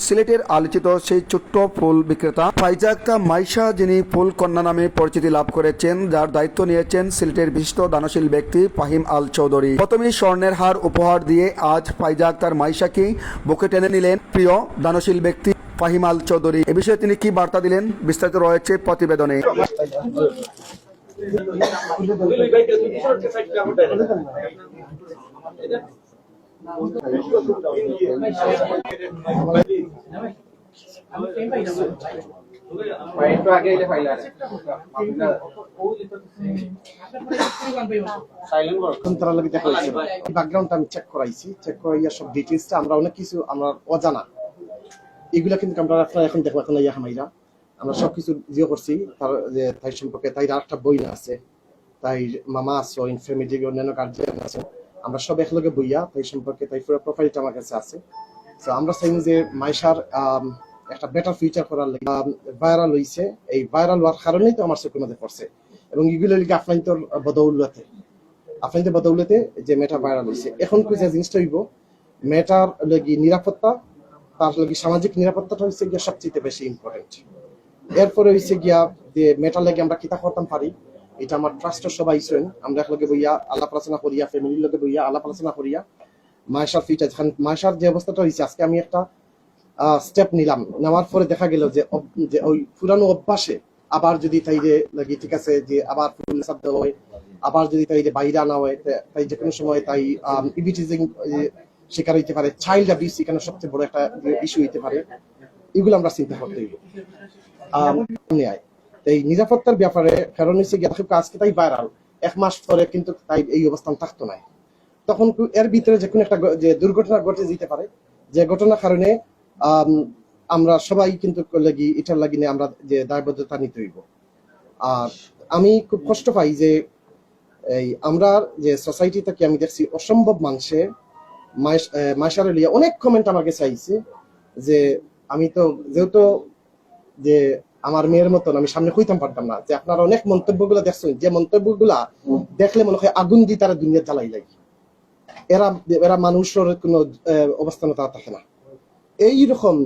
সিলেটের আলোচিত সেই ছোট্ট ফুল বিক্রেতা ফাইজা আক্তার মাইশা, যিনি ফুল কন্যা নামে পরিচিতি লাভ করেছেন, যার দায়িত্ব নিয়েছেন সিলেটের বিশিষ্ট দানশীল ব্যক্তি ফাহিম আল চৌধুরী। প্রথমেই স্বর্ণের হার উপহার দিয়ে আজ ফাইজা আক্তার মাইশাকে বুকে টেনে নিলেন প্রিয় দানশীল ব্যক্তি ফাহিম আল চৌধুরী। এ বিষয়ে তিনি কি বার্তা দিলেন, বিস্তারিত রয়েছে প্রতিবেদনে। ব্যাকগ্রাউন্ডটা আমি চেক করাইছি, চেক করাইয়া সব ডিটেইলসটা আমরা অনেক কিছু আমরা অজানা এগুলা কিন্তু আমরা এখন দেখো এখন ইয়া হামাইরা আমরা সবকিছু জিও করছি। তার যে তাই সম্পর্কে তাই আরেকটা বই আছে, তাই মামা আছে, ইনফ্যামিলি অন্যান্য গার্জিয়ান আছে, আমরা সব একলগে বইয়া তাই সম্পর্কে তাই পুরো প্রোফাইলটা আমার কাছে আছে। তো আমরা চাই যে মাইশার একটা বেটার ফিউচার করার লাগে ভাইরাল হইছে, এই ভাইরাল হওয়ার কারণেই তো আমার চোখের মধ্যে পড়ছে এবং এগুলো লিগে আপনাদের বদৌলতে যে মেয়েটা ভাইরাল হয়েছে। এখন যে জিনিসটা হইব মেয়েটার লাগি নিরাপত্তা, তার লাগি সামাজিক নিরাপত্তাটা হচ্ছে গিয়া সবচেয়ে বেশি ইম্পর্টেন্ট। এরপরে হচ্ছে গিয়া যে মেয়েটার লাগে আমরা কিতা করতাম পারি, এটা আমার ট্রাস্টের সবাই শুন আমরা একলগে বইয়া আলাপ আলোচনা করিয়া, ফ্যামিলির লগে বইয়া আলাপ আলোচনা করিয়া মায়েশার ফিউচার, মায়েশার যে অবস্থাটা হয়েছে আজকে আমি একটা স্টেপ নিলাম, নেওয়ার পরে দেখা গেল যে ওই পুরানো অভ্যাসে আবার যদি তাই যে লাগি ঠিক আছে যে আবার ফুল সাপ দেওয়া হয়, আবার যদি তাই যে বাইরে আনা হয়, তাই যে কোনো সময় তাই ইভিটিজিং শিকার হইতে পারে, চাইল্ড অ্যাবিউস এখানে সবচেয়ে বড় একটা ইস্যু হইতে পারে। এগুলো আমরা চিন্তা করতে হইব। এই নিরাপত্তার ব্যাপারে কারণ হচ্ছে আজকে তাই ভাইরাল, 1 মাস পরে কিন্তু তাই এই অবস্থান থাকতো না, তখন এর ভিতরে যে কোনো একটা যে দুর্ঘটনা ঘটে যেতে পারে, যে ঘটনার কারণে আমরা সবাই কিন্তু লাগি এটার লাগি নিয়ে আমরা যে দায়বদ্ধতা নিতে হইব। আর আমি খুব কষ্ট পাই যে এই আমরা যে সোসাইটি থেকে আমি দেখছি অসম্ভব মানুষে মাইশার লিয়া অনেক কমেন্ট আমাকে চাইছে যে আমি তো যেহেতু যে আমার মেয়ের মতন আমি সামনে কইতাম পারতাম না, যে আপনারা অনেক মন্তব্যগুলো দেখছেন, যে মন্তব্যগুলা দেখলে মনে হয় আগুন দিয়ে তারা দুনিয়া জ্বালাই লাগে, এরা মানুষের কোনো অবস্থান তারা থাকে না। এইরকম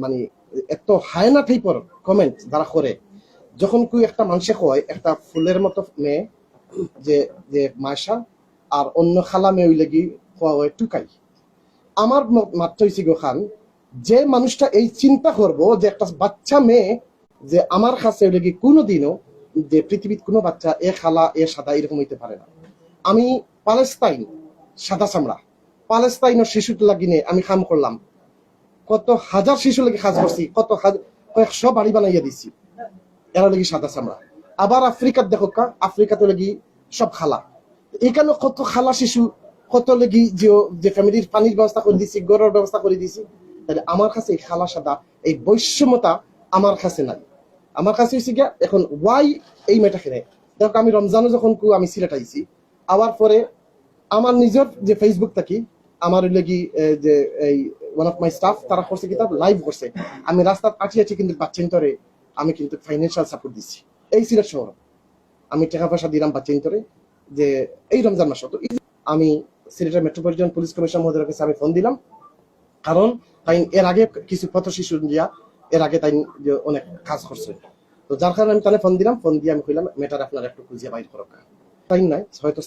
মানে এত হায়না টাইপের কমেন্ট যারা করে, যখন কেউ একটা মানুষে কয় একটা ফুলের মতো মেয়ে যে যে মাইশা আর অন্য খালা মেয়ে লাগি কোয়া হয় টুকাই, আমার মাত্র হয়েছে খান যে মানুষটা এই চিন্তা করবো যে একটা বাচ্চা মেয়ে যে আমার কাছে লাগি কোনোদিনও যে পৃথিবীর কোনো বাচ্চা এ খালা এ সাদা এরকম হইতে পারে না। আমি প্যালেস্তাইন সাদা চামড়া, প্যালেস্তাইনের শিশুটা লাগিনে আমি কাম করলাম, কত হাজার শিশু লাগি কাজ করছি, কয়েকশো বাড়ি বানাইয়া দিছি, এরা লাগি সাদা চামড়া। আবার আফ্রিকার দেখো আফ্রিকাতে লাগি সব খালা, এখানে কত খালা শিশু, কত লাগি যে ফ্যামিলির পানির ব্যবস্থা করে দিছি, গড়ের ব্যবস্থা করে দিছি। তাহলে আমার কাছে এই খালা সাদা এই বৈষম্যতা আমার কাছে নাই। আমার কাছে হচ্ছে গিয়া এখন ওয়াই এই মেয়েটা খেলে দেখো, আমি রমজানও যখন আমি সিলেট আইছি, আবার পরে আমার নিজের যে ফেসবুক থাকি আমার লাগি যে এই ওয়ান অফ মাই স্টাফ তারা করছে কি তার লাইভ করছে, আমি রাস্তার কাটিয়েছি কিন্তু বাচ্চান্তরে আমি কিন্তু ফাইন্যান্সিয়াল সাপোর্ট দিচ্ছি এই সিলেট শহর, আমি টাকা পয়সা দিলাম বাচ্চান্তরে যে এই রমজান মাস। তো আমি সিলেটের মেট্রোপলিটন পুলিশ কমিশনার মহোদয়ের কাছে আমি ফোন দিলাম, কারণ তাই এর আগে কিছু পথ শিশু দিয়া এর আগে তাই অনেক কাজ করছে, তো যার কারণে আমি তাহলে ফোন দিলাম, ফোন দিয়ে আমি কইলাম মেটার আপনারা একটু খুঁজিয়ে বাইর করো। তাই নাই হয়তো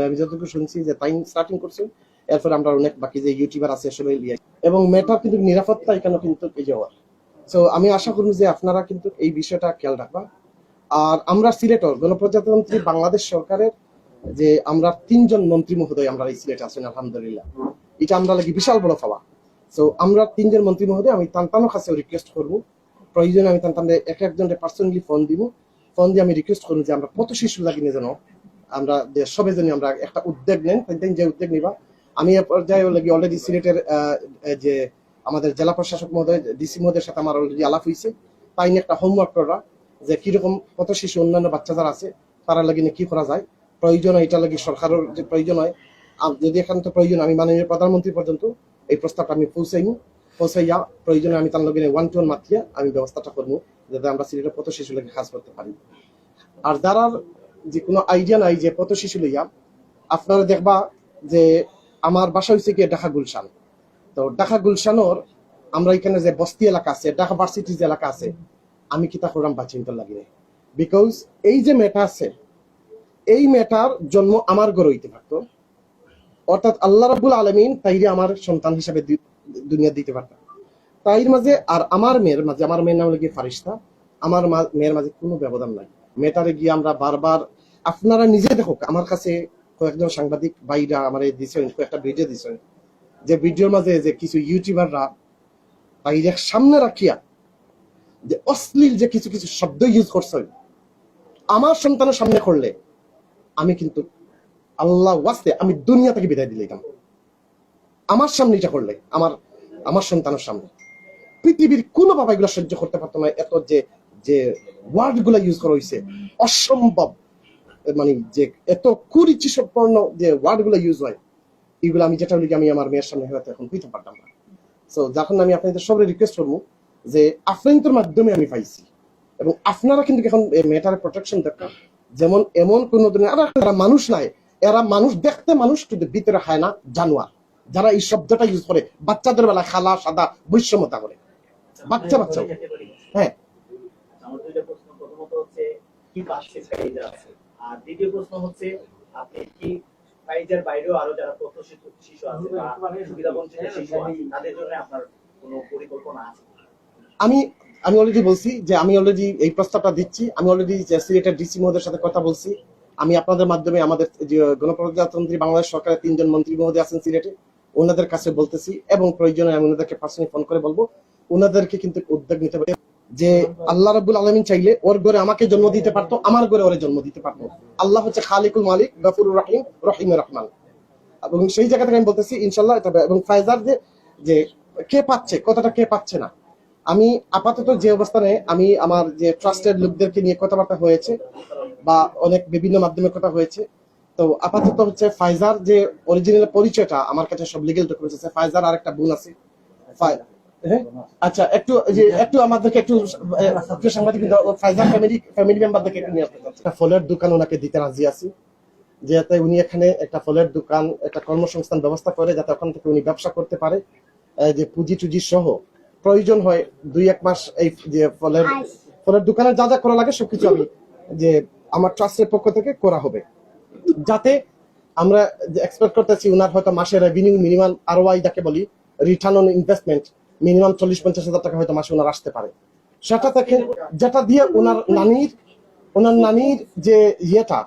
আমি যতটুকু শুনছি যে তাই স্টার্টিং করছে, এরপর আমরা অনেক বাকি যে ইউটিউবার আছে সবাই লিয়ে, এবং মেটার কিন্তু নিরাপত্তা এখানে কিন্তু এই যাওয়ার। তো আমি আশা করি যে আপনারা কিন্তু এই বিষয়টা খেয়াল রাখবা। আর আমরা সিলেটর গণপ্রজাতন্ত্রী বাংলাদেশ সরকারের যে আমরা 3 জন মন্ত্রী মহোদয় আমরা এই সিলেটে আছেন, আলহামদুলিল্লাহ, এটা আমরা লাগি বিশাল বড় পাওয়া। তো আমরা 3 জন মন্ত্রী মহোদয় আমি তান্তানোর কাছে রিকোয়েস্ট করবো, প্রয়োজনে আমি তান্তানদের একজনের পার্সোনালি ফোন দিব, ফোন দিয়ে আমি রিকোয়েস্ট করবো যে আমরা কত শিশু লাগিয়ে যেন আমরা সবাই জন্য আমরা একটা উদ্যোগ নেন, যে উদ্যোগ নিবা। আমি পর্যায়ে লাগি অলরেডি সিলেটের যে আমাদের জেলা প্রশাসক মহোদয় ডিসি মহোদয়ের সাথে আমার অলরেডি আলাপ হয়েছে, তাই নিয়ে একটা হোমওয়ার্ক করা যে কিরকম কত শিশু অন্যান্য বাচ্চা যারা আছে তারা লাগিয়ে কি করা যায়, প্রয়োজন হয় এটা লাগি সরকারের যে প্রয়োজন হয়, যদি এখানে তো প্রয়োজন আমি মাননীয় প্রধানমন্ত্রী পর্যন্ত এই প্রস্তাবটা আমি পৌঁছাইয়া প্রয়োজনে আমি তার লগে 1-to-1 মাতিয়া আমি ব্যবস্থাটা করবো যাতে আমরা সিলেটের কত শিশু লাগে কাজ করতে পারি। আর যারা যে কোনো আইডিয়া নাই যে কত শিশু লইয়া, আপনারা দেখবা যে আমার বাসা হয়েছে গিয়ে ঢাকা গুলশান, তো ঢাকা গুলশানোর আমরা এখানে যে বস্তি এলাকা আছে, ঢাকা ভার্সিটি যে এলাকা আছে, আমি কি তা করলাম বা চিন্তা লাগি না। বিকজ এই যে মেয়েটা আছে, এই মেয়েটার জন্ম আমার ঘরে হইতে পারতো, অর্থাৎ আল্লাহ রাব্বুল আলামিন তাইরে আমার সন্তান হিসাবে দুনিয়া দিতে পারত। তাইর মাঝে আর আমার মেয়ের মাঝে, আমার মেয়ের নাম হলো গিয়ে ফারিস্তা, আমার মেয়ের মাঝে কোনো ব্যবধান নাই। মেয়েটারে গিয়ে আমরা বারবার, আপনারা নিজে দেখো, আমার কাছে কয়েকজন সাংবাদিক ভাইরা আমার দিচ্ছেন, কয়েকটা ভিডিও দিচ্ছেন, যে ভিডিওর মাঝে যে কিছু ইউটিউবাররা বাইরে সামনে রাখিয়া যে অশ্লীল যে কিছু কিছু শব্দ ইউজ করছেন, আমার সন্তানের সামনে করলে আমি কিন্তু আল্লাহ ওয়াস্তে আমি দুনিয়া থেকে বিদায় দিলাম। আমার সামনে এটা করলে, আমার সন্তানের সামনে পৃথিবীর কোনো বাবা এগুলো সহ্য করতে পারতো না। এত যে যে ওয়ার্ড গুলা ইউজ করা হয়েছে অসম্ভব, মানে যে এত কুরুচিপূর্ণ যে ওয়ার্ড গুলো ইউজ হয়, এগুলো আমি যেটা বলি আমি আমার মেয়ের সামনে হয়তো এখন বুঝতে পারতাম না। সো যখন আমি আপনাদের সবাই রিকোয়েস্ট করবো যে আপনাদের মাধ্যমে আমি পাইছি, এবং আপনারা কিন্তু এখন মেয়েটার প্রোটেকশন দরকার। যেমন এমন কোন এরা মানুষ নাই, এরা মানুষ দেখতে মানুষ, কিন্তু ভিতরে হয় না জানোয়ার। যারা এই শব্দটা ইউজ করে বাচ্চাদের বেলা খালা সাদা বৈষম্যতা করে, বাচ্চা হ্যাঁ। আমার দুইটা প্রশ্ন, প্রথমত হচ্ছে কি পাশে ফাইজার আছে, আর দ্বিতীয় প্রশ্ন হচ্ছে আপনি কি ফাইজার বাইরেও আরো যারা প্রত্যাশিত শিশু আছে বা সুবিধাবঞ্চিত শিশু আছে তাদের জন্য আপনার কোনো পরিকল্পনা আছে? আমি অলরেডি বলছি যে আমি অলরেডি এই প্রস্তাবটা দিচ্ছি। আমি অলরেডি সিলেটের ডিসি মহোদয়ের সাথে কথা বলছি। আমি আপনাদের মাধ্যমে আমাদের যে গণপ্রজাতন্ত্রী বাংলাদেশ সরকারের 3 জন মন্ত্রী মহোদয় আছেন সিলেটে, ওনাদের কাছে বলতেছি, এবং প্রয়োজনে আমি ওনাদেরকে পার্সোনালি ফোন করে বলবো ওনাদেরকে কিন্তু উদ্যোগ নিতে হবে। যে আল্লাহ রাব্বুল আলামিন চাইলে ওর ঘরে আমাকে জন্ম দিতে পারতো, আমার ঘরে ওরে জন্ম দিতে পারতো। আল্লাহ হচ্ছে খালিকুল মালিক, গফুরুর রহিম, রহিমুর রহমান। এবং সেই জায়গা থেকে আমি বলতেছি ইনশাল্লাহ এটা। এবং ফাইজার যে কে পাচ্ছে, কথাটা কে পাচ্ছে না, আমি আপাতত যে অবস্থানে আমি আমার যে ট্রাস্টেড লোকদেরকে নিয়ে কথাবার্তা হয়েছে বা অনেক বিভিন্ন মাধ্যমে কথা হয়েছে, তো আপাতত হচ্ছে ফাইজার যে অরিজিনাল পরিচয়টা আমার কাছে সব লিগ্যাল ডকুমেন্টস আছে। ফাইজার আর একটা বোন আছে। হ্যাঁ আচ্ছা, একটু আমাদেরকে একটু সাংবাদিক ফাইজার ফ্যামিলি মেম্বারদেরকে একটু নিয়ে আসতে চাচ্ছি। একটা ফলের দোকান ওনাকে দিতে রাজি আছি, যাতে উনি এখানে একটা ফলের দোকান, একটা কর্মসংস্থান ব্যবস্থা করে, যাতে ওখান থেকে উনি ব্যবসা করতে পারে, যে পুঁজি টুজি সহ প্রয়োজন হয় 2-1 মাস এই যে ফলের দোকানে যা যা করা লাগে সবকিছু আমি যে আমার ট্রাস্টের পক্ষ থেকে করা হবে, যাতে আমরা এক্সপেক্ট করতেছি উনার হয়তো মাসের রেভিনিউ মিনিমাম ROI যাকে বলি, রিটার্ন অন ইনভেস্টমেন্ট, মিনিমাম 40-50 হাজার টাকা হয়তো মাসে ওনার আসতে পারে। সেটা থেকে যেটা দিয়ে ওনার নানির যে ইয়েটা,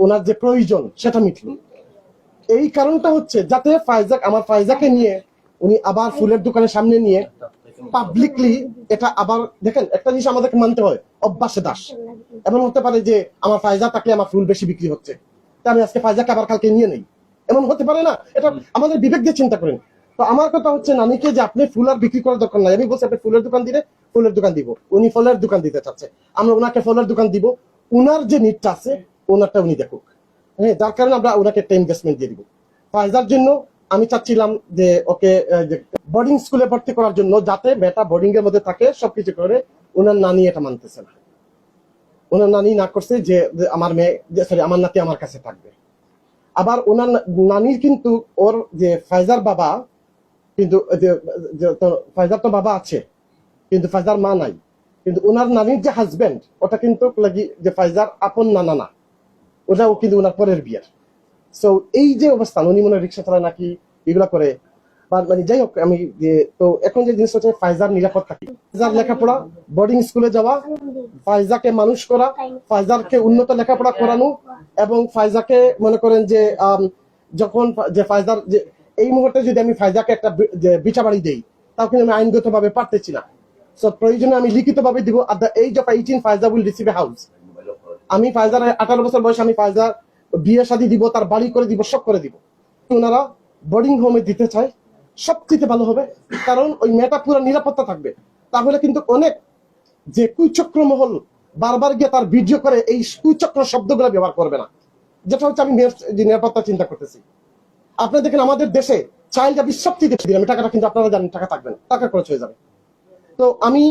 ওনার যে প্রয়োজন সেটা মিটল। এই কারণটা হচ্ছে যাতে আমার ফাইজাকে নিয়ে উনি আবার ফুলের দোকানের সামনে নিয়ে পাবলিকলি এটা আবার দেখেন, একটা জিনিস আমাদেরকে মানতে হয়, অভ্যাসে দাস। এমন হতে পারে যে আমার ফাইজা থাকলে আমার ফুল বেশি বিক্রি হচ্ছে, তা আমি আজকে ফাইজাকে আবার কালকে নিয়ে নেই, এমন হতে পারে না। এটা আমাদের বিবেক দিয়ে চিন্তা করেন। তো আমার কথা হচ্ছে নানিকে যে আপনি ফুল আর বিক্রি করার দরকার নাই, আমি বলছি আপনি ফুলের দোকান দিলে ফুলের দোকান দিব। উনি ফলের দোকান দিতে চাচ্ছে, আমরা ওনাকে ফলের দোকান দিব। উনার যে নিডটা আছে ওনারটা উনি দেখুক, হ্যাঁ, যার কারণে আমরা ওনাকে একটা ইনভেস্টমেন্ট দিয়ে দিব। ফাইজার জন্য আমি চাচ্ছিলাম যে ওকে বোর্ডিং স্কুলে ভর্তি করার জন্য, যাতে মেয়েটা বোর্ডিং এর মধ্যে থাকে সবকিছু করে। ওনার নানি এটা মানতেছে না, ওনার নানি না করছে যে আমার মেয়ে, সরি আমার নাতি আমার কাছে থাকবে। আবার ওনার নানির কিন্তু ওর যে ফাইজার বাবা, কিন্তু ফাইজার তো বাবা আছে কিন্তু ফাইজার মা নাই, কিন্তু ওনার নানির যে হাজবেন্ড ওটা কিন্তু লাগি যে ফাইজার আপন নানা না, ওটাও কিন্তু ওনার পরের বিয়ের। সো এই যে অবস্থান, উনি মনে রিক্সা চালায় নাকি এগুলা করে, মানে যাই হোক। আমি তো এখন যে জিনিস হচ্ছে ফাইজার নিরাপদ থাকি, ফাইজার লেখাপড়া, বোর্ডিং স্কুলে যাওয়া, ফাইজাকে মানুষ করা, ফাইজারকে উন্নত লেখাপড়া করানো, এবং ফাইজাকে মনে করেন যে যখন যে ফাইজার যে এই মুহূর্তে যদি আমি ফাইজাকে একটা বিচা বাড়ি দেই, তাও কিন্তু আমি আইনগত ভাবে পারতেছি না। সো প্রয়োজনে আমি লিখিত ভাবে দিব, at the age of 18 Faiza will receive a house. আমি ফাইজার 18 বছর বয়সে আমি ফাইজার বিয়ে শাদী দিব, তার বাড়ি করে দিব, সব করে দিব। ওনারা বোর্ডিং হোমে দিতে চায়, সবচেয়ে ভালো হবে, কারণ ওই মেয়েটা পুরো নিরাপত্তা থাকবে। তাহলে কিন্তু অনেক যে কুচক্র মহল বারবার গিয়ে তার ভিডিও করে এই কুচক্র শব্দগুলো ব্যবহার করবে না, যেটা হচ্ছে আমি যে নিরাপত্তা চিন্তা করতেছি। আপনারা দেখেন আমাদের দেশে চাইল্ড অ্যাবিউজ সবচেয়ে বেশি দিলাম, টাকাটা কিন্তু আপনারা জানেন টাকা থাকবে না, টাকা খরচ হয়ে যাবে। তো আমি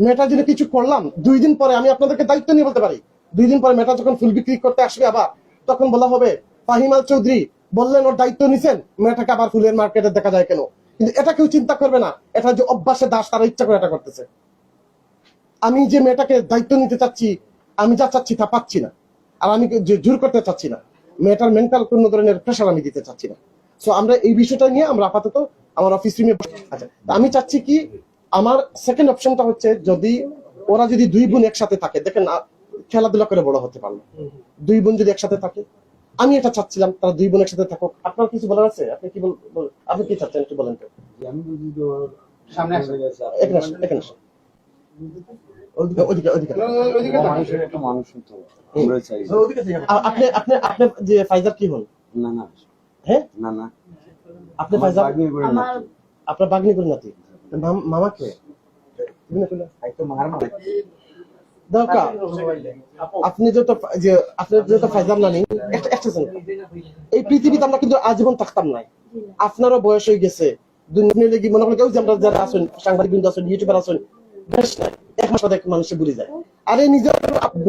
মেয়েটার জন্য কিছু করলাম, 2 দিন পরে আমি আপনাদেরকে দায়িত্ব নিয়ে বলতে পারি, 2 দিন পরে মেয়েটা যখন ফুল বিক্রি করতে আসবে আবার, তখন বলা হবে ফাহিম আল চৌধুরী বললেন ওর দায়িত্ব নিছেন, মেয়েটাকে আবার ফুলের মার্কেটে দেখা যায় কেন? কিন্তু এটা কেউ চিন্তা করবে না, এটা যে অভ্যাসে দাস, তারা ইচ্ছা করে এটা করতেছে। আমি যে মেয়েটাকে দায়িত্ব নিতে চাচ্ছি, আমি যা চাচ্ছি তা পাচ্ছি না, আর আমি যে জোর করতে চাচ্ছি না, মেয়েটার মেন্টাল কোন ধরনের প্রেশার আমি দিতে চাচ্ছি না। সো আমরা এই বিষয়টা নিয়ে আমরা আপাতত আমার অফিস রুমে, আচ্ছা আমি চাচ্ছি কি, আমার সেকেন্ড অপশনটা হচ্ছে যদি ওরা যদি 2 বোন একসাথে থাকে, দেখেন খেলাধুলা করে বড় হতে পারলো, 2 বোন যদি একসাথে থাকে, আমি এটা চাচ্ছিলাম তারা 2 বোন একসাথে থাকুক। আপনার কিছু বলার আছে? আপনি কি আপনি কি চাচ্ছেন একটু বলেন তো। আমি বুঝি তো সামনে এখানে আসেন, এখানে আসেন। মানুষের একটা মানুষ তো আমরা চাই। আপনি আপনি আপনি যে ফাইজার কি হন? না না হ্যাঁ না না, আপনি ফাইজার, বাগনি করে না, আপনার বাগনি করে নাতি, মামাকে তুমি না কইলা এই তো মার মানে দরকার। আপনি যত যে আপনার যত ফাইজার না নেই, একটা এই পৃথিবীতে আমরা কিন্তু আজীবন থাকতাম না। আপনারও বয়স হয়ে গেছে, দুনিয়া লেগে মনে করেন কেউ যে আমরা যারা আছেন, সাংবাদিক বিন্দু আছেন, ইউটিউবার আছেন, বেশ নাই 1 মাস বাদে মানুষে ভুলে যায়। আরে নিজের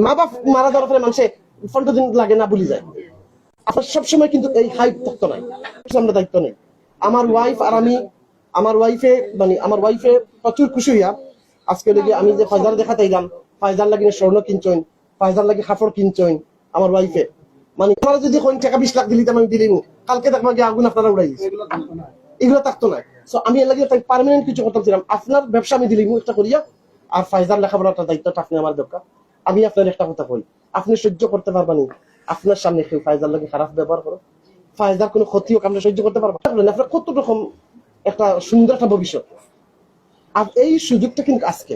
মা বাপ মারা যাওয়ার পরে মানুষে 15 দিন লাগে না ভুলে যায়। আপনার সবসময় কিন্তু এই হাইপ থাকতো নাই, আমরা দায়িত্ব নেই। আমার ওয়াইফ আর আমি, আমার ওয়াইফে প্রচুর খুশি হইয়া আজকে লেগে আমি যে ফাইজার দেখাতে গেলাম, ফাইজার লাগে স্বর্ণ কিনছইন, ফাইজার লাগে কাপড় কিনছইন, আমার ওয়াইফে মানে আপনারা যদি কোন টাকা 20 লাখ দিলিতাম আমি দিলিম, কালকে দেখবো গিয়ে আগুন আপনারা উড়াই দিচ্ছে, এগুলো থাকতো না। সো আমি এর লাগে তাই পার্মানেন্ট কিছু করতে ছিলাম, আপনার ব্যবসা আমি দিলিম একটা করিয়া, আর ফাইজার লেখাপড়াটা দায়িত্বটা আপনি আমার দরকার। আমি আপনার একটা কথা কই, আপনি সহ্য করতে পারবেন, আপনার সামনে কেউ ফাইজার লাগে খারাপ ব্যবহার করো, ফায়দার কোনো ক্ষতি হোক, আমরা সহ্য করতে পারবো না। আপনার কত রকম একটা সুন্দর একটা ভবিষ্যৎ, আর এই সুযোগটা কিন্তু আজকে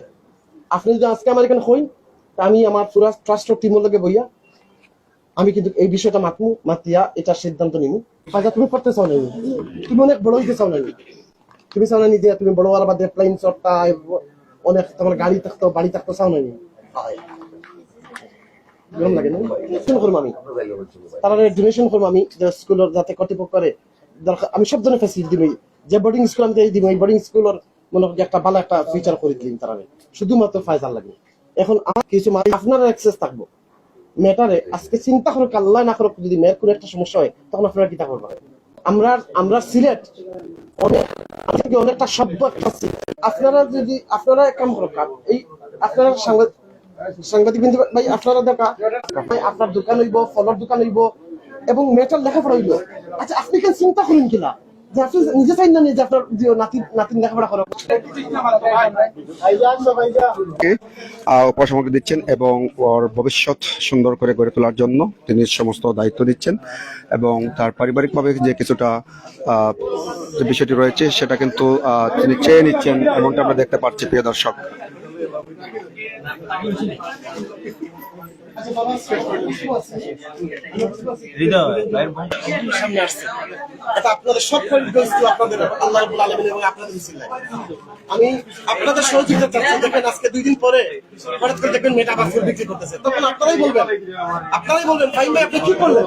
আপনি যদি আজকে আমার এখানে হইন, আমি আমার পুরা ট্রাস্ট টিমের লগে বইয়া আমি কিন্তু এই বিষয়টা মাতিয়া এটা সিদ্ধান্ত নিব। ফায়দা তুমি করতে চাও না, তুমি অনেক বড় হইতে চাও না, তুমি চাও না যে তুমি বড় হওয়ার বাদে প্লেন চড়তা, অনেক তোমার গাড়ি থাকতো, বাড়ি থাকতো, চাও না গরম লাগে না? করবো আমি, তারা ডোনেশন করবো আমি, স্কুলের যাতে কর্তৃপক্ষ করে দরকার, আমি সব ধরনের ফ্যাসিলিটি দিব। যে বোর্ডিং স্কুল আমি দিব, এই বোর্ডিং স্কুলের মনে করি একটা ভালো একটা ফিচার করে দিলেন তারা, শুধুমাত্র ফায়দার লাগে। এখন আমার কিছু আপনার অ্যাক্সেস থাকবো মেটারে। আজকে চিন্তা করো, আল্লাহ না করো, যদি মেয়ের কোনো একটা সমস্যা হয় তখন আপনারা কি করবেন? আমরা সিলেট অনেকটা সভ্য একটা, আপনারা যদি আপনারা কাম করো, এই আপনারা সাংবাদিক বিন্দু ভাই, আপনারা দেখা আপনার দোকান হইব, ফলের দোকান হইব, এবং মেয়েটার লেখাপড়া হইব। আচ্ছা আপনি কেন চিন্তা করেন কিনা যে আপনি নিজে চাই না যে আপনার নাতিন লেখাপড়া করো? উপসামগ্রী দিচ্ছেন এবং ওর ভবিষ্যৎ সুন্দর করে গড়ে তোলার জন্য তিনি সমস্ত দায়িত্ব দিচ্ছেন, এবং তার পারিবারিকভাবে যে কিছুটা যে বিষয়টি রয়েছে সেটা কিন্তু তিনি চেয়ে নিচ্ছেন, এমনটা আমরা দেখতে পাচ্ছি প্রিয় দর্শক। আপনাদের সব আপনাদের আল্লাহ রাব্বুল আলামিন এবং আপনাদের উসিলায় আমি আপনাদের সহযোগিতা চাচ্ছি। দেখেন আজকে 2 দিন পরে হঠাৎ করে দেখবেন মেয়েটা আবার ফুল বিক্রি করতেছে, তখন আপনারাই বলবেন ফাইম ভাই আপনি কি করলেন?